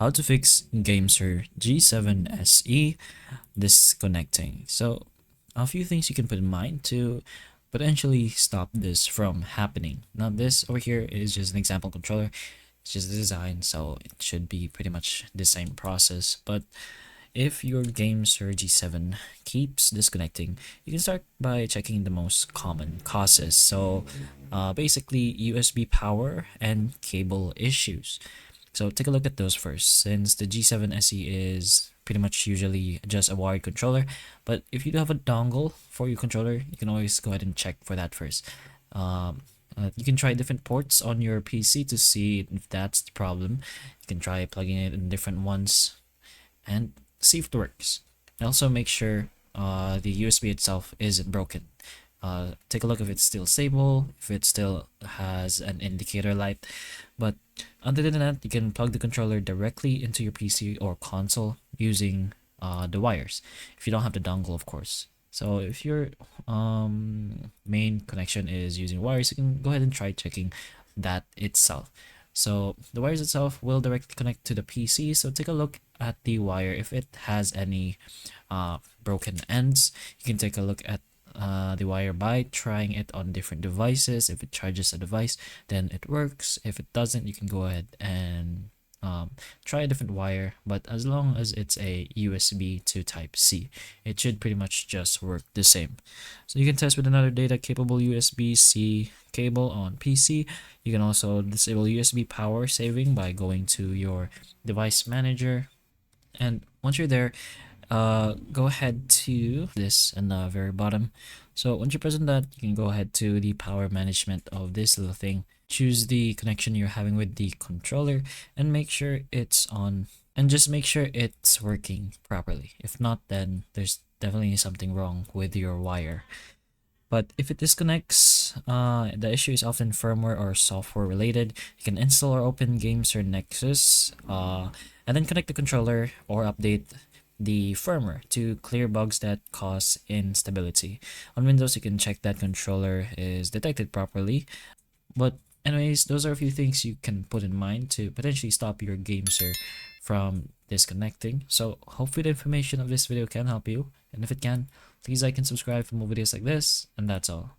how to fix GameSir G7 SE disconnecting. So a few things you can put in mind to potentially stop this from happening. Now this over here is just an example controller. It's just a design, so it should be pretty much the same process. But if your GameSir G7 keeps disconnecting, you can start by checking the most common causes. So basically USB power and cable issues. So take a look at those first, since the G7 SE is pretty much usually just a wired controller. But if you do have a dongle for your controller, you can always go ahead and check for that first. You can try different ports on your PC to see if that's the problem. You can try plugging it in different ones and see if it works. And also make sure the USB itself isn't broken. Take a look if it's still stable, if it still has an indicator light. But other than that, you can plug the controller directly into your PC or console using the wires, if you don't have the dongle, of course. So if your main connection is using wires, you can go ahead and try checking that itself. So the wires itself will directly connect to the PC, so take a look at the wire. If it has any broken ends, you can take a look at the wire by trying it on different devices. If it charges a device, then it works. If it doesn't, you can go ahead and try a different wire, but as long as it's a USB to type C, it should pretty much just work the same. So you can test with another data capable USB-C cable on PC. You can also disable USB power saving by going to your device manager, and once you're there, go ahead to this in the very bottom. So once you present that, you can go ahead to the power management of this little thing. Choose the connection you're having with the controller and make sure it's on, and just make sure it's working properly. If not, then there's definitely something wrong with your wire. But if it disconnects, the issue is often firmware or software related. You can install or open GameSir Nexus and then connect the controller or update the firmware to clear bugs that cause instability. On Windows, you can check that controller is detected properly. But anyways, those are a few things you can put in mind to potentially stop your GameSir from disconnecting. So hopefully the information of this video can help you, and if it can, please like and subscribe for more videos like this, and that's all.